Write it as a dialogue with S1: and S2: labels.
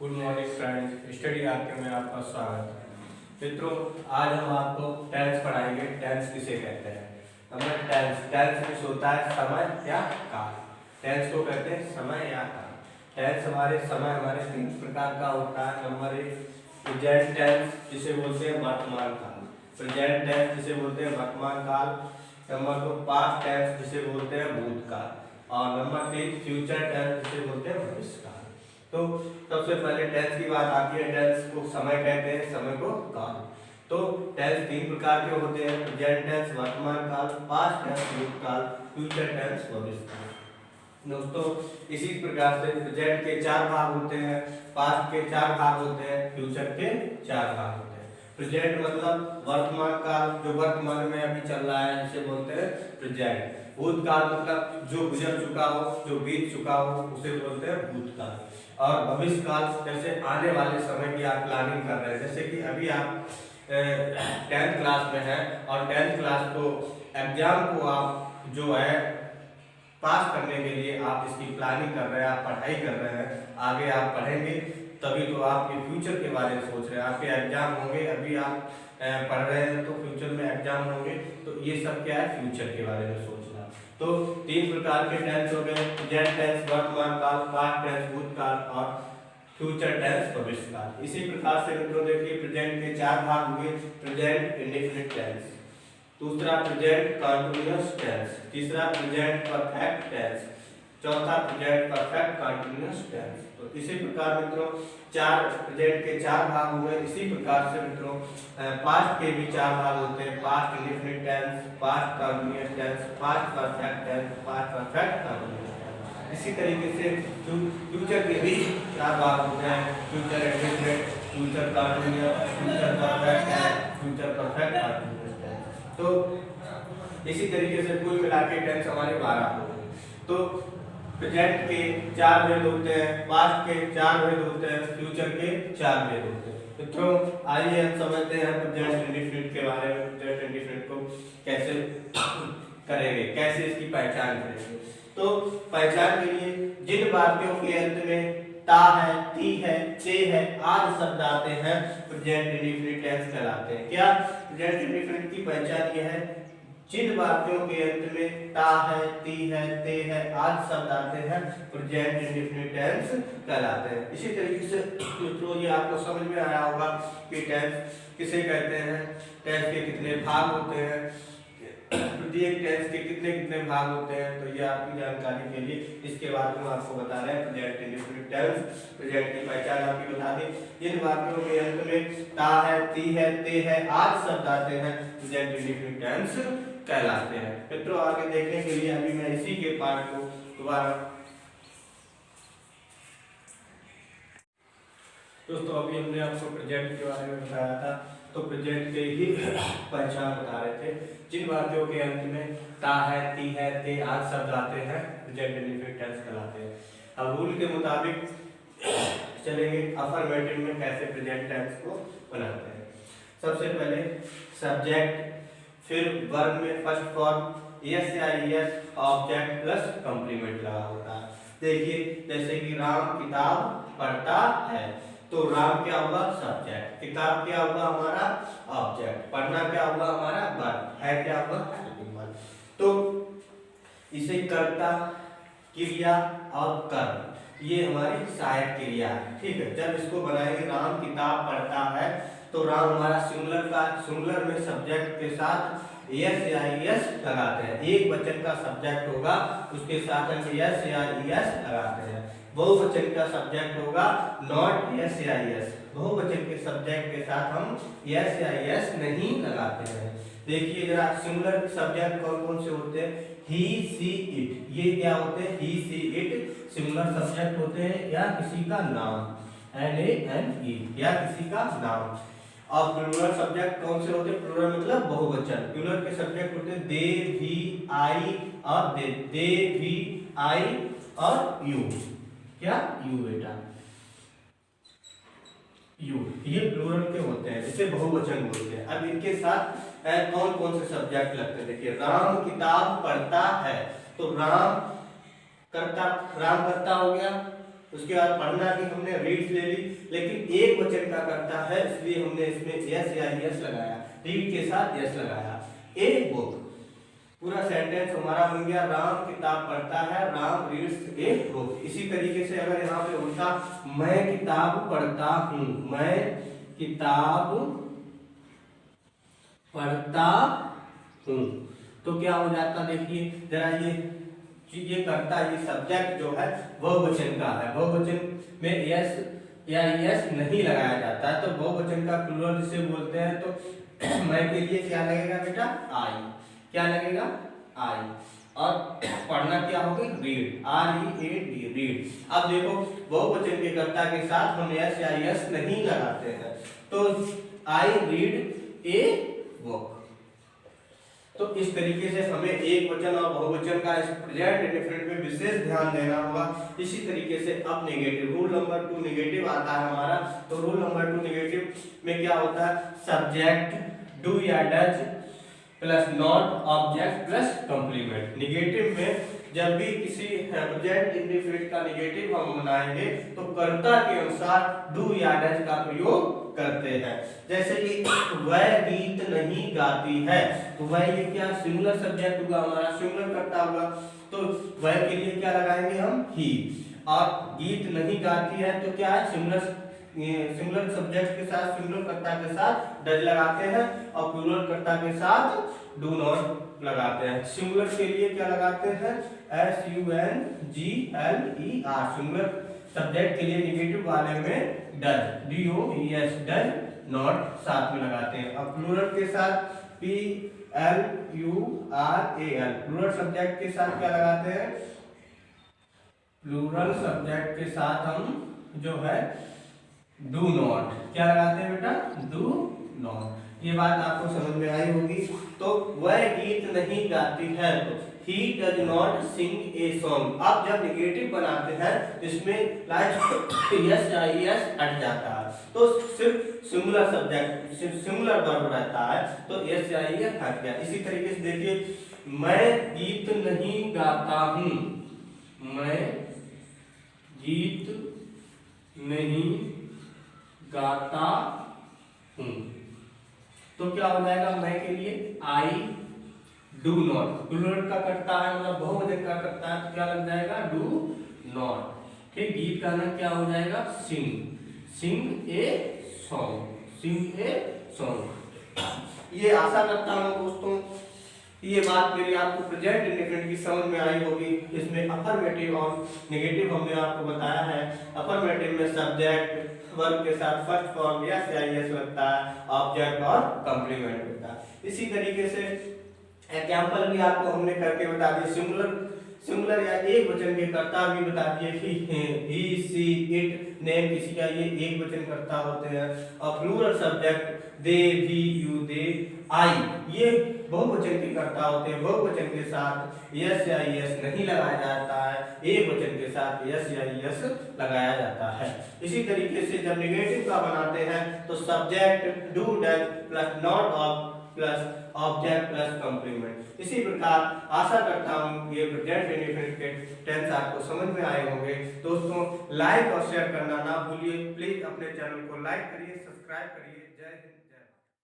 S1: Good morning friends, study आके में आपका स्वागत है। मित्रों, आज हम आपको टेंस पढ़ाएंगे। टेंस किसे कहते हैं? हमें टेंस में होता है समय या काल। टेंस को कहते हैं समय या काल। टेंस हमारे तीन प्रकार का होता है। नंबर एक, प्रेजेंट टेंस जिसे बोलते हैं वर्तमान काल। प्रेजेंट टेंस जिसे बोलते हैं वर्तमान काल। नंबर दो, पास्ट टेंस जिसे बोलते हैं भूतकाल। और नंबर तीन, फ्यूचर टेंस जिसे बोलते हैं भविष्यकाल। तो सबसे पहले टेंस की बात आती है। टेंस को समय कहते हैं, समय को काल। तो टेंस तीन प्रकार के होते हैं: प्रेजेंट टेंस वर्तमान काल, पास्ट टेंस भूतकाल, फ्यूचर टेंस भविष्यकाल। दोस्तों, इसी प्रकार से प्रेजेंट के चार भाग होते हैं, पास्ट के चार भाग होते हैं, फ्यूचर के चार भाग होते हैं। प्रेजेंट मतलब वर्तमान काल, जो वर्तमान में अभी चल रहा है, जिसे बोलते हैं प्रेजेंट। भूतकाल मतलब जो गुजर चुका हो, जो बीत चुका हो, उसे बोलते हैं भूतकाल। और भविष्य काल जैसे आने वाले समय की आप प्लानिंग कर रहे हैं। जैसे कि अभी आप 10th क्लास में हैं और 10th क्लास को एग्जाम को आप जो है पास करने के लिए आप इसकी प्लानिंग कर रहे हैं, आप पढ़ाई कर रहे हैं। आगे आप पढ़ेंगे तभी तो आपके फ्यूचर के बारे में सोच रहे हैं। आपके एग्जाम होंगे, अभी आप पढ़ रहे हैं तो फ्यूचर में एग्जाम होंगे, तो ये सब क्या है, फ्यूचर के बारे में सोचना। तो तीन प्रकार के टेंस हो गए: प्रेजेंट टेंस वर्तमान काल, पास्ट टेंस भूतकाल और फ्यूचर टेंस भविष्यकाल। इसी प्रकार से मित्रों देखिए, प्रेजेंट के चार भाग हुए: प्रेजेंट इंडेफिनिट टेंस, दूसरा प्रेजेंट कंटीन्यूअस टेंस, तीसरा प्रेजेंट परफेक्ट टेंस, चौथा प्रेजेंट परफेक्ट कंटीन्यूअस टेंस। तो इसी प्रकार मित्रों चार प्रेजेंट के चार भाग हुए। इसी प्रकार से मित्रों पास्ट के भी चार भाग होते हैं: past indefinite tense, past continuous tense, past perfect tense, past perfect continuous tense. इसी तरीके से फ्यूचर के भी चार भाग होते हैं: future indefinite, future continuous, future perfect tense, future perfect continuous tense. तो इसी तरीके से कुल मिला के टेंस हमारे 12 हो गए। तो प्रेजेंट के चार भेद होते हैं, पास्ट के चार भेद होते हैं, फ्यूचर के चार भेद होते हैं। मित्रों, आइए हम समझते हैं प्रेजेंट इंडेफिनिट के बारे में। प्रेजेंट इंडेफिनिट को कैसे करेंगे, कैसे इसकी पहचान करेंगे। तो पहचान के लिए जिन वाक्यों के अंत में ता है, ती है, ते है आदि शब्द आते हैं, प्रेजेंट इंडेफिनिट टेंस कहलाते हैं। क्या प्रेजेंट इंडेफिनिट की पहचान यह है: जिन वाक्यों के अंत में ता है, ती है, ते है आदि शब्द आते हैं, प्रेजेंट इंडेफिनिट टेंस कहलाते हैं। इसी तरीके से मित्रों ये आपको समझ में आया होगा कि टेंस किसे कहते हैं, टेंस के कितने भाग होते हैं, प्रत्येक टेंस के कितने कितने भाग होते हैं। तो ये आपकी जानकारी के लिए इसके बारे में आपको बता रहे हैं। प्रेजेंट इंडेफिनिट टेंस, प्रेजेंट की पहचान आपकी बता दी। जिन वाक्यों के अंत में ता है, ती है, ते है आदि शब्द आते हैं, प्रेजेंट इंडेफिनिट टेंस कहलाते हैं। मित्रों, आगे देखने के लिए अभी मैं इसी के पार्ट को दोबारा दोस्तों अभी हमने आपको प्रेजेंट के बारे में बताया था, तो प्रेजेंट के ही पहचान बता रहे थे। जिन वाक्यों के अंत में ता है, ती है, ते आदि शब्द आते हैं, प्रेजेंट इंडेफिनिट टेंस कहलाते हैं। अब रूल के मुताबिक चलेंगे अफर्मेटिव में कैसे प्रेजेंट टेंस को बनाते हैं। सबसे पहले सब्जेक्ट, फिर वर्ब में फर्स्ट फॉर्म यस या यस, ऑब्जेक्ट प्लस कंप्लीमेंट लगा होता है। देखिए जैसे कि राम किताब पढ़ता है, तो राम क्या हुआ, सब्जेक्ट, किताब क्या हुआ, हमारा ऑब्जेक्ट, पढ़ना क्या हुआ, हमारा वर्ब, है क्या हुआ, हेल्पिंग वर्ब। तो इसे कर्ता, क्रिया और कर्म ये हमारी सहायक क्रिया है। ठीक है, जब इसको बनाएंगे राम किताब पढ़ता है, तो राम हमारा सिंगुलर में सब्जेक्ट के साथ यस या यस लगाते हैं। एक वचन का सब्जेक्ट होगा, उसके साथ हम यस या यस लगाते हैं। बहुवचन का सब्जेक्ट होगा नॉट यस या यस, बहुवचन के सब्जेक्ट के साथ हम यस या यस नहीं लगाते हैं। देखिए जरा सिंगुलर सब्जेक्ट कौन कौन से होते हैं: ही, सी, इट, ये क्या होते हैं, ही, सी, इट सिंगुलर सब्जेक्ट होते हैं, या किसी का नाम, NAME, या किसी का नाम। और प्लूरल सब्जेक्ट कौन से होते हैं, प्लूरल मतलब बहुवचन। प्लूरल के सब्जेक्ट होते हैं दे, भी, आई और दे, भी, आई और यू। क्या, यू बेटा, यू, ये प्लूरल के होते हैं, जिसे बहुवचन बोलते हैं। अब इनके साथ कौन कौन से सब्जेक्ट लगते हैं। देखिए राम किताब पढ़ता है, तो राम करता हो गया, उसके बाद पढ़ना की हमने रीड्स ले ली, लेकिन एक वचन का करता है इसलिए हमने इसमें यस या यस लगाया, रीड के साथ यस लगाया। ए बुक, पूरा सेंटेंस हमारा बन गया राम किताब पढ़ता है, राम रीड्स ए बुक। इसी तरीके से अगर यहाँ पे होता मैं किताब पढ़ता हूँ, मैं किताब पढ़ता हूँ, तो क्या हो जाता, देखिए जरा ये करता, ये सब्जेक्ट जो है बहुवचन का है, बहुवचन में यस या यस नहीं लगाया जाता है, तो बहुवचन का प्लूरल जिसे बोलते हैं। तो मैं के लिए क्या लगेगा बेटा, आई, क्या लगेगा, आई, और पढ़ना क्या होगा, रीड, READ, रीड। अब देखो बहुवचन के कर्ता के साथ हम यस या यस नहीं लगाते हैं, तो आई रीड ए बुक। तो इस तरीके से हमें एक वचन और बहुवचन का इस प्रेजेंट इंडेफिनिट में विशेष ध्यान देना होगा। इसी तरीके से अब नेगेटिव, रूल नंबर 2 नेगेटिव आता है हमारा। तो रूल नंबर 2 नेगेटिव में क्या होता है, सब्जेक्ट डू या does plus not object plus complement. Negative में जब भी किसी प्रेजेंट इंडेफिनिट का नेगेटिव हम बनाएंगे तो कर्ता के अनुसार डू या डज का प्रयोग करते हैं। जैसे कि वह गीत नहीं गाती है, तो वह ये क्या सिंगुलर सब्जेक्ट होगा हमारा, सिंगुलर कर्ता होगा, तो वह के लिए क्या लगाएंगे हम, ही। और गीत नहीं गाती है तो क्या है, सिंगुलर सब्जेक्ट के साथ, सिंगुलर कर्ता के साथ डज लगाते हैं, और प्लूरल कर्ता के साथ डू नॉट लगाते हैं। सिंगुलर के लिए क्या लगाते हैं, SUNGLER, सिंगुलर सब्जेक्ट के लिए नेगेटिव वाले में डज, DOES, डज नॉट साथ में लगाते हैं। अब प्लूरल के साथ PLURAL, प्लूरल सब्जेक्ट के साथ क्या लगाते हैं, प्लूरल सब्जेक्ट के साथ हम जो है डू नॉट, क्या लगाते हैं बेटा, डू नॉट। ये बात आपको समझ में आई होगी। तो वह गीत नहीं गाती है, तो he does not sing a song। अब जब नेगेटिव बनाते हैं इसमें यस या यस हट जाता है, तो सिर्फ सिंगुलर सब्जेक्ट, सिंगुलर वर्ब रहता है, तो यस या यस हट गया। इसी तरीके से देखिए मैं गीत नहीं गाता हूँ, मैं गीत नहीं गाता हूँ, तो क्या हो जाएगा, मैं के लिए आई डू नॉट, प्लूरल का करता है मतलब बहुवचन का करता है, तो क्या लग जाएगा, डू नॉट। ठीक, गीत गाना क्या हो जाएगा, सिंग, सिंग a song, Singh a song. ये आशा करता हूँ दोस्तों ये बात मेरी आपको प्रेजेंट इंडेफिनिट की समझ में आई होगी। इसमें अफर्मेटिव और नेगेटिव हमने आपको बताया है। अफर्मेटिव में सब्जेक्ट वर्ब के साथ फर्स्ट फॉर्म यस या यस लगता है, ऑब्जेक्ट और कंप्लीमेंट होता है। इसी तरीके से एग्जाम्पल भी आपको हमने करके बता दिया। सिंगुलर या एक वचन के कर्ता भी बता दिए कि ही, सी, इट, नेम किसी का ये एक वचन कर्ता होते हैं, और प्लूरल सब्जेक्ट दे, भी, यू, दे, आई ये बहुवचन के कर्ता होते हैं। बहुवचन के साथ यस या यस नहीं लगाया जाता है, एक वचन के साथ यस या यस लगाया जाता है। इसी तरीके से जब नेगेटिव का बनाते हैं तो subject do does plus not of plus object plus complement. इसी प्रकार आशा करता हूँ ये प्रेजेंट इंडेफिनिट के टेंस आपको समझ में आए होंगे। दोस्तों लाइक और शेयर करना ना भूलिए, प्लीज अपने चैनल को लाइक करिए, सब्सक्राइब करिए। जय हिंद।